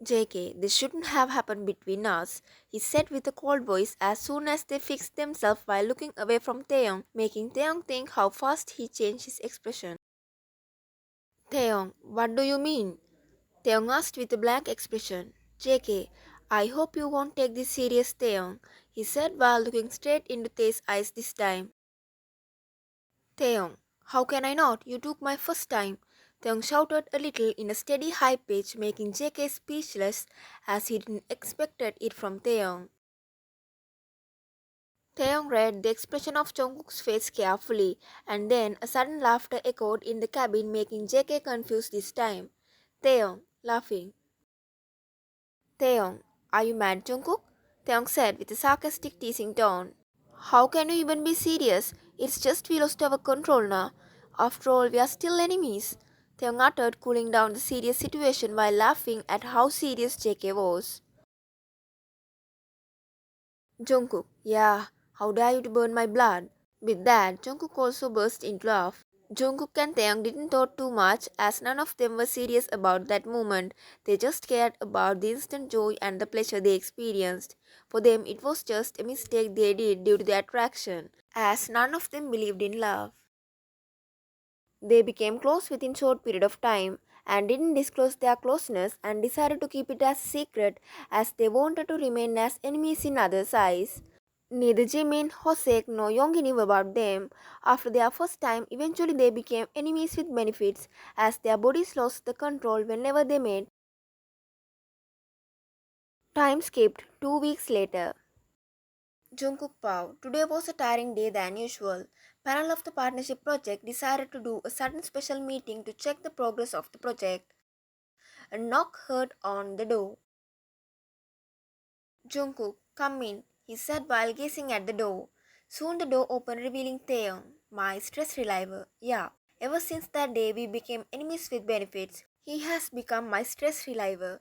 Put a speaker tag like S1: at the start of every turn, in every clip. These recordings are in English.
S1: JK, this shouldn't have happened between us, he said with a cold voice as soon as they fixed themselves while looking away from Taeyang, making Taeyang think how fast he changed his expression. Taeyang, what do you mean? Taeyang asked with a blank expression. JK, I hope you won't take this serious, Taeyang, he said while looking straight into Tae's eyes this time. Taeyang, how can I not? You took my first time. Taeyang shouted a little in a steady high pitch, making JK speechless as he didn't expected it from Taeyang. Taeyang read the expression of Jungkook's face carefully, and then a sudden laughter echoed in the cabin, making JK confused this time. Taeyang, laughing. Taeyang, are you mad, Jungkook? Taeyang said with a sarcastic teasing tone. How can you even be serious? It's just we lost our control now. After all, we are still enemies. Taeyang uttered, cooling down the serious situation while laughing at how serious JK was. Jungkook, yeah, how dare you to burn my blood? With that, Jungkook also burst into laugh. Jungkook and Taeyang didn't talk too much as none of them were serious about that moment. They just cared about the instant joy and the pleasure they experienced. For them, it was just a mistake they did due to the attraction, as none of them believed in love. They became close within short period of time and didn't disclose their closeness and decided to keep it as a secret as they wanted to remain as enemies in others' eyes. Neither Jimin, Hosek nor Yoongi knew about them. After their first time, eventually they became enemies with benefits as their bodies lost the control whenever they met. Time skipped 2 weeks later. Jungkook Pao, today was a tiring day than usual. Panel of the partnership project decided to do a sudden special meeting to check the progress of the project. A knock heard on the door. Jungkook, come in, he said while gazing at the door. Soon the door opened, revealing Taeyang, my stress reliever. Yeah, ever since that day we became enemies with benefits. He has become my stress reliever.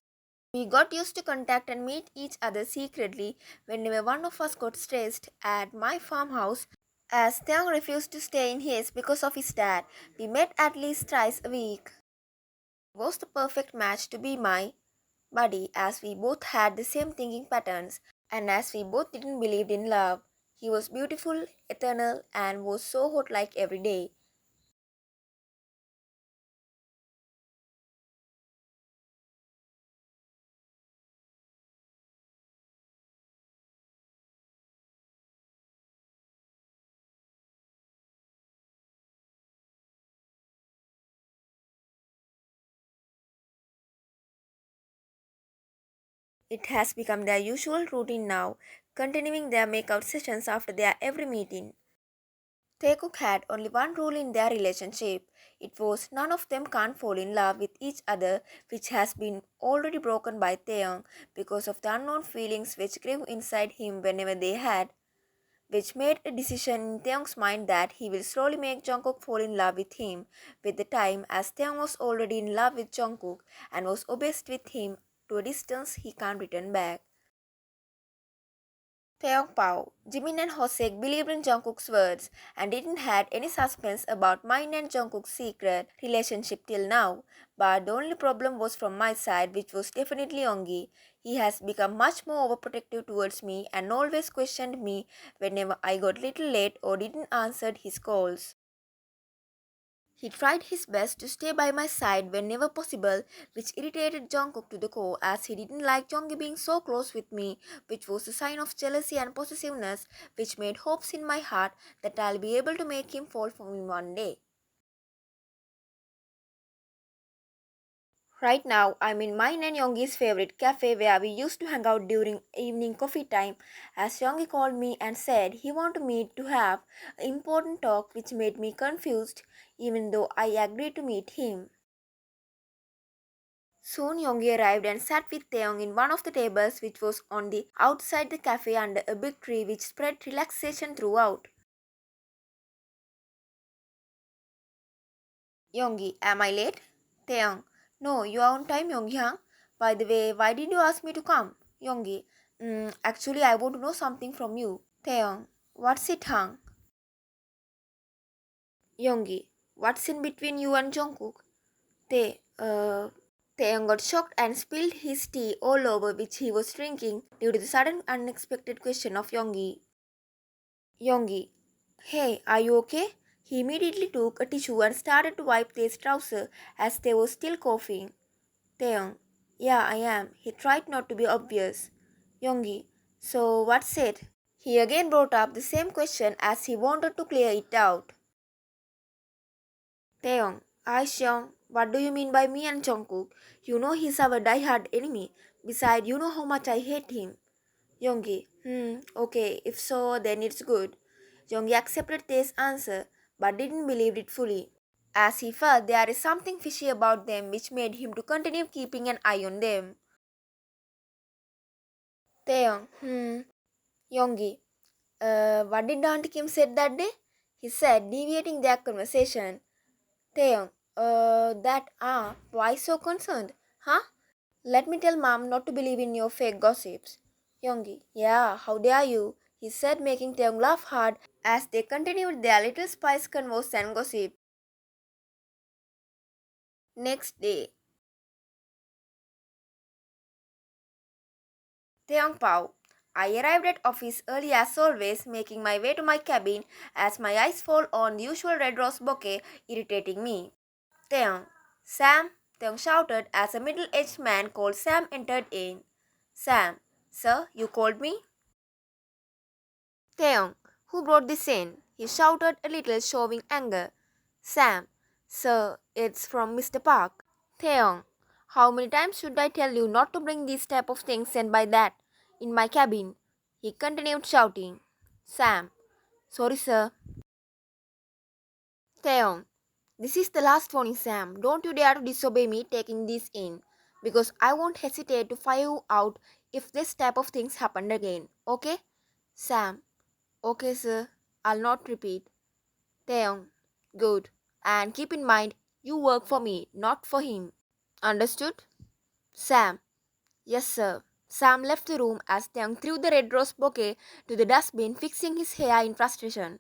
S1: We got used to contact and meet each other secretly whenever one of us got stressed at my farmhouse. As Taeyang refused to stay in his because of his dad, we met at least thrice a week. He was the perfect match to be my buddy as we both had the same thinking patterns and as we both didn't believe in love. He was beautiful, eternal, and was so hot like every day. It has become their usual routine now, continuing their makeout sessions after their every meeting. Taekook had only one rule in their relationship. It was none of them can't fall in love with each other, which has been already broken by Taeyang because of the unknown feelings which grew inside him whenever they had, which made a decision in Taeyang's mind that he will slowly make Jungkook fall in love with him with the time, as Taeyang was already in love with Jungkook and was obsessed with him to a distance he can't return back. Taeyong Pao, Jimin and Hosek believed in Jungkook's words and didn't had any suspense about mine and Jungkook's secret relationship till now. But the only problem was from my side, which was definitely Ongi. He has become much more overprotective towards me and always questioned me whenever I got little late or didn't answer his calls. He tried his best to stay by my side whenever possible, which irritated Jungkook to the core as he didn't like Jonggi being so close with me, which was a sign of jealousy and possessiveness, which made hopes in my heart that I'll be able to make him fall for me one day. Right now, I'm in mine and Yongi's favorite cafe where we used to hang out during evening coffee time as Yongi called me and said he wanted me to have an important talk which made me confused even though I agreed to meet him. Soon Yongi arrived and sat with Taeyong in one of the tables which was on the outside the cafe under a big tree which spread relaxation throughout. Yongi, am I late? Taeyong, no, you are on time, Yongi, huh? By the way, why did you ask me to come? Yongi, actually I want to know something from you. Taeyong, what's it, huh? Yongi, what's in between you and Jungkook? Tae, Taeyang got shocked and spilled his tea all over which he was drinking due to the sudden unexpected question of Yoongi. Yoongi, hey, are you okay? He immediately took a tissue and started to wipe Tae's trouser as they were still coughing. Taeyang, yeah, I am. He tried not to be obvious. Yoongi, so what's it? He again brought up the same question as he wanted to clear it out. Taeyong, Aishyong, what do you mean by me and Jungkook? You know he's our die-hard enemy. Besides, you know how much I hate him. Yoongi, okay, if so, then it's good. Yoongi accepted Tae's answer, but didn't believe it fully, as he felt there is something fishy about them which made him to continue keeping an eye on them. Taeyong, Yoongi, what did Auntie Kim said that day? He said, deviating their conversation. Taeyong, why so concerned? Huh? Let me tell mom not to believe in your fake gossips. Yoongi, yeah, how dare you? He said, making Taeyong laugh hard as they continued their little spice converse and gossip. Next day, Taeyong Pao. I arrived at office early as always, making my way to my cabin as my eyes fall on the usual red rose bouquet, irritating me. Taeyong, Sam, Taeyong shouted as a middle-aged man called Sam entered in. Sam, sir, you called me? Taeyong, who brought this in? He shouted a little, showing anger. Sam, sir, it's from Mr. Park. Taeyong, how many times should I tell you not to bring these type of things sent by that in my cabin? He continued shouting. Sam, sorry sir. Taeyong, this is the last warning, Sam. Don't you dare to disobey me taking this in, because I won't hesitate to fire you out if this type of things happen again. Okay? Sam, okay sir. I'll not repeat. Taeyong, good. And keep in mind, you work for me, not for him. Understood? Sam, yes sir. Sam left the room as Taeyong threw the red rose bouquet to the dustbin, fixing his hair in frustration.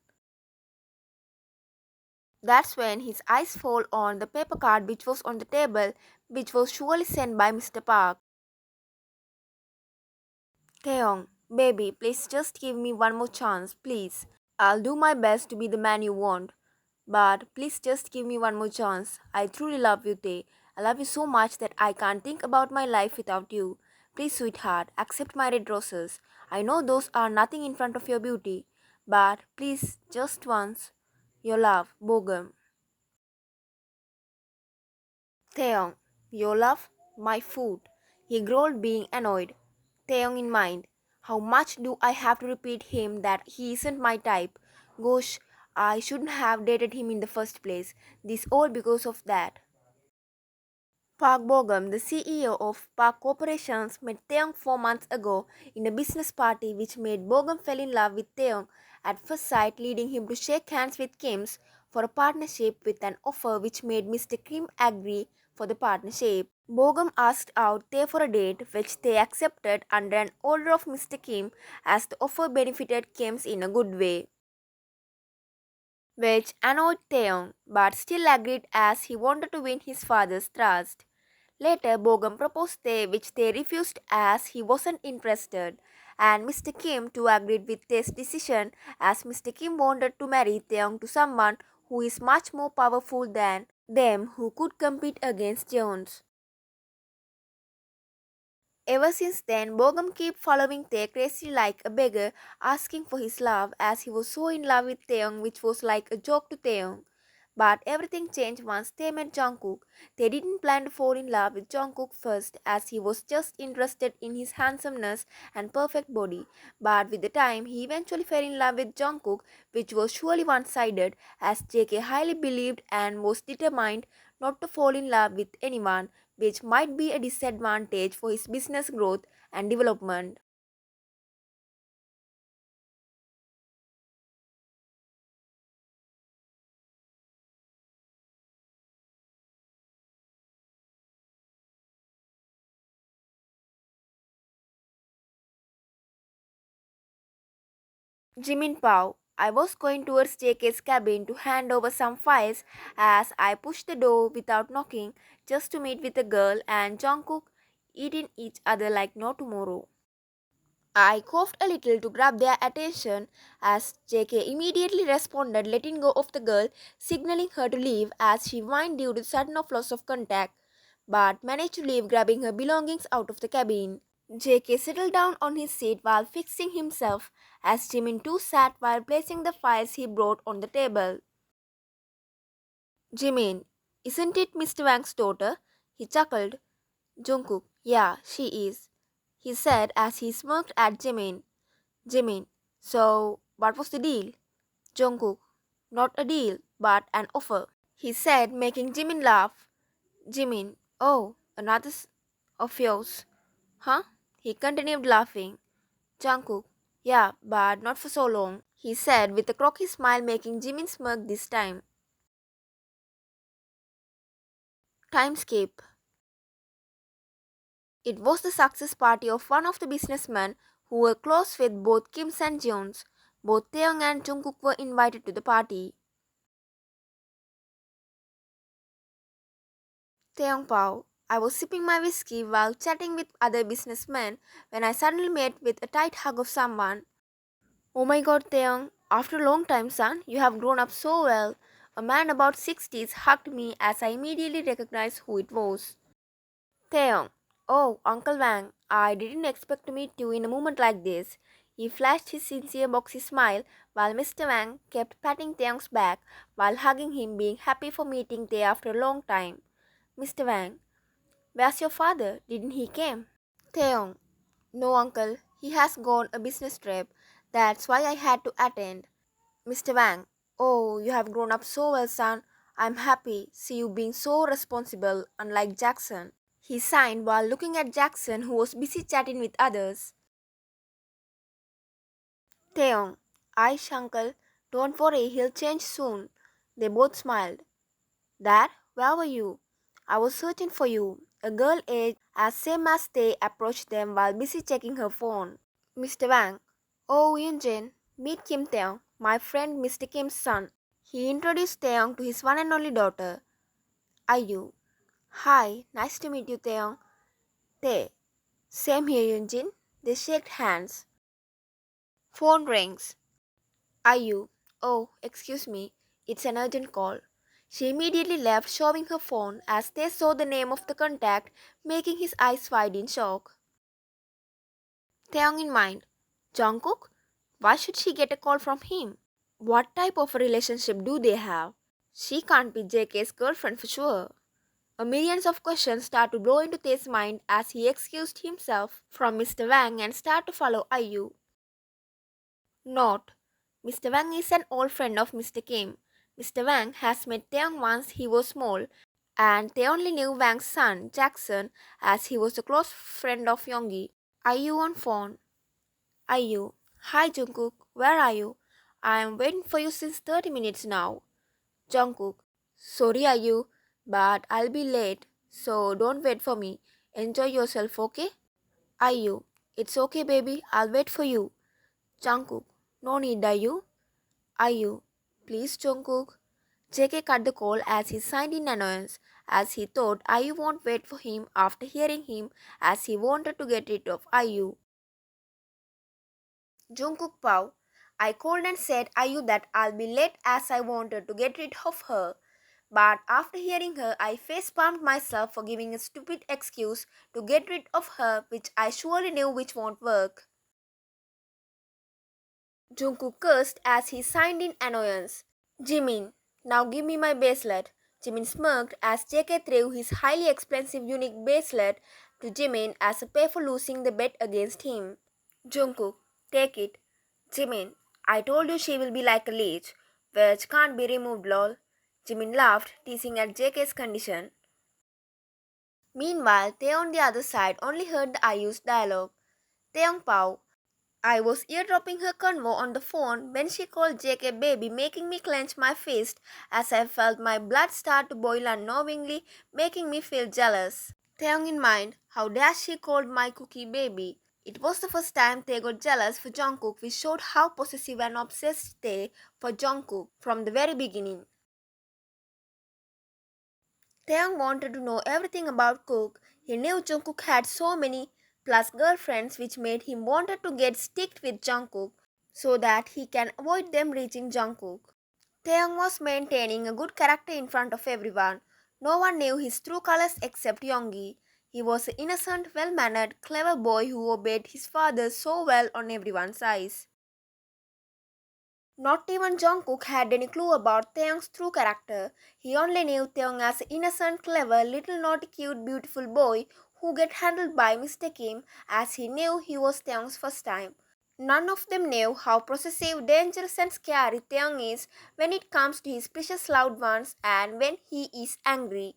S1: That's when his eyes fall on the paper card which was on the table, which was surely sent by Mr. Park. Taeyong, baby, please just give me one more chance, please. I'll do my best to be the man you want. But please just give me one more chance. I truly love you, Tae. I love you so much that I can't think about my life without you. Please, sweetheart, accept my red roses. I know those are nothing in front of your beauty. But please, just once. Your love, Bogum. Taeyong, your love, my food. He growled, being annoyed. Taeyong in mind. How much do I have to repeat him that he isn't my type? Gosh, I shouldn't have dated him in the first place. This all because of that. Park Bogum, the CEO of Park Corporations, met Taeyong 4 months ago in a business party which made Bogum fell in love with Taeyong at first sight, leading him to shake hands with Kim's for a partnership with an offer which made Mr. Kim agree for the partnership. Bogum asked out Tae for a date, which Tae accepted under an order of Mr. Kim as the offer benefited Kim's in a good way, which annoyed Taeyong, but still agreed as he wanted to win his father's trust. Later, Bogum proposed Tae, which Tae refused as he wasn't interested, and Mr. Kim too agreed with Tae's decision as Mr. Kim wanted to marry Taeyong to someone who is much more powerful than them, who could compete against Jones. Ever since then, Bogum kept following Tae crazily like a beggar, asking for his love as he was so in love with Taeyong, which was like a joke to Taeyong. But everything changed once Tae met Jungkook. They didn't plan to fall in love with Jungkook first as he was just interested in his handsomeness and perfect body. But with the time, he eventually fell in love with Jungkook, which was surely one-sided as JK highly believed and was determined not to fall in love with anyone, which might be a disadvantage for his business growth and development. Jimin Pao, I was going towards JK's cabin to hand over some files as I pushed the door without knocking just to meet with the girl and Jungkook eating each other like no tomorrow. I coughed a little to grab their attention as JK immediately responded, letting go of the girl, signaling her to leave as she whined due to sudden loss of contact, but managed to leave, grabbing her belongings out of the cabin. JK settled down on his seat while fixing himself as Jimin too sat while placing the files he brought on the table. Jimin, isn't it Mr. Wang's daughter? He chuckled. Jungkook, yeah, she is, he said as he smirked at Jimin. Jimin, so what was the deal? Jungkook, not a deal, but an offer, he said, making Jimin laugh. Jimin, oh, of yours. Huh? He continued laughing. Jungkook, yeah, but not for so long, he said with a croaky smile, making Jimin smirk this time. Time skip. It was the success party of one of the businessmen who were close with both Kims and Jeons. Both Taeyang and Jungkook were invited to the party. Taeyang Pao. I was sipping my whiskey while chatting with other businessmen when I suddenly met with a tight hug of someone. Oh my god, Taeyang, after a long time, son, you have grown up so well. A man about 60s hugged me as I immediately recognized who it was. Taeyang, oh, Uncle Wang, I didn't expect to meet you in a moment like this. He flashed his sincere boxy smile while Mr. Wang kept patting Taeyang's back while hugging him, being happy for meeting Tae after a long time. Mr. Wang, where's your father? Didn't he came? Taeyong, no uncle, he has gone a business trip. That's why I had to attend. Mr. Wang, oh, you have grown up so well, son. I'm happy. See you being so responsible, unlike Jackson. He signed while looking at Jackson, who was busy chatting with others. Taeyong, Aish, uncle, don't worry, he'll change soon. They both smiled. Dad, where were you? I was searching for you. A girl aged as same as they approached them while busy checking her phone. Mr. Wang, oh Yunjin, meet Kim Taeyong, my friend Mr. Kim's son. He introduced Taeyong to his one and only daughter, Ayu. Hi, nice to meet you, Taeyong. Tae. Same here, Yunjin. They shook hands. Phone rings. Ayu. Oh, excuse me. It's an urgent call. She immediately left, showing her phone as they saw the name of the contact, making his eyes wide in shock. Taeyong in mind. Jungkook? Why should she get a call from him? What type of a relationship do they have? She can't be JK's girlfriend for sure. A millions of questions start to blow into Tae's mind as he excused himself from Mr. Wang and started to follow Ayu. Note: Mr. Wang is an old friend of Mr. Kim. Mr. Wang has met Taeyang once he was small, and they only knew Wang's son, Jackson, as he was a close friend of Yoongi. Ayu on phone. Ayu. Hi Jungkook, where are you? I am waiting for you since 30 minutes now. Jungkook. Sorry Ayu, but I'll be late, so don't wait for me. Enjoy yourself, okay? Ayu. It's okay baby, I'll wait for you. Jungkook. No need, Ayu. Ayu. Please Jungkook. JK cut the call as he signed in annoyance, as he thought Ayu won't wait for him after hearing him, as he wanted to get rid of Ayu. Jungkook Pao. I called and said Ayu that I'll be late as I wanted to get rid of her. But after hearing her, I face-palmed myself for giving a stupid excuse to get rid of her, which I surely knew which won't work. Jungkook cursed as he signed in annoyance. Jimin, now give me my bracelet. Jimin smirked as JK threw his highly expensive unique bracelet to Jimin as a pay for losing the bet against him. Jungkook, take it. Jimin, I told you she will be like a leech, which can't be removed lol. Jimin laughed, teasing at JK's condition. Meanwhile, Tae on the other side only heard the Ayu's dialogue. Taeyang Pao. I was eardropping her convo on the phone when she called JK baby, making me clench my fist as I felt my blood start to boil unknowingly, making me feel jealous. Taeyang in mind, how dare she called my cookie baby? It was the first time they got jealous for Jungkook, which showed how possessive and obsessed they for Jungkook from the very beginning. Taeyang wanted to know everything about Kook. He knew Jungkook had so many plus girlfriends, which made him wanted to get sticked with Jungkook so that he can avoid them reaching Jungkook. Taeyang was maintaining a good character in front of everyone. No one knew his true colors except Yoongi. He was an innocent, well-mannered, clever boy who obeyed his father so well on everyone's eyes. Not even Jungkook had any clue about Taeyang's true character. He only knew Taeyang as an innocent, clever, little naughty, cute, beautiful boy who get handled by Mr. Kim, as he knew he was Taeyang's first time. None of them knew how possessive, dangerous and scary Taeyang is when it comes to his precious loved ones and when he is angry.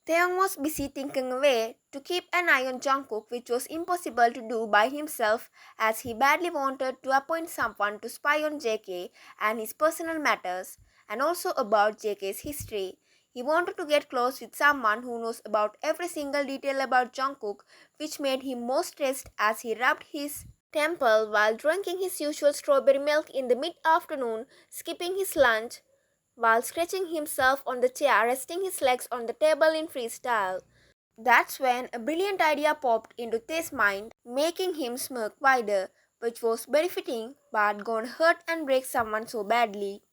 S1: Taeyang was busy thinking a way to keep an eye on Jungkook, which was impossible to do by himself, as he badly wanted to appoint someone to spy on JK and his personal matters, and also about JK's history. He wanted to get close with someone who knows about every single detail about Jungkook, which made him more stressed as he rubbed his temple while drinking his usual strawberry milk in the mid-afternoon, skipping his lunch, while stretching himself on the chair, resting his legs on the table in freestyle. That's when a brilliant idea popped into Tae's mind, making him smirk wider, which was benefiting but gonna hurt and break someone so badly.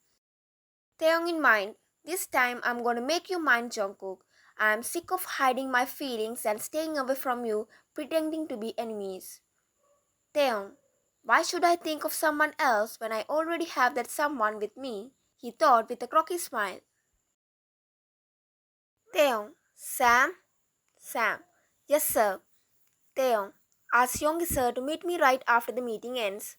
S1: Taeyong in mind, this time I'm gonna make you mine, Jungkook. I'm sick of hiding my feelings and staying away from you, pretending to be enemies. Taeyong, why should I think of someone else when I already have that someone with me? He thought with a croaky smile. Taeyong, Sam? Sam, yes sir. Taeyong, ask Yoongi sir to meet me right after the meeting ends.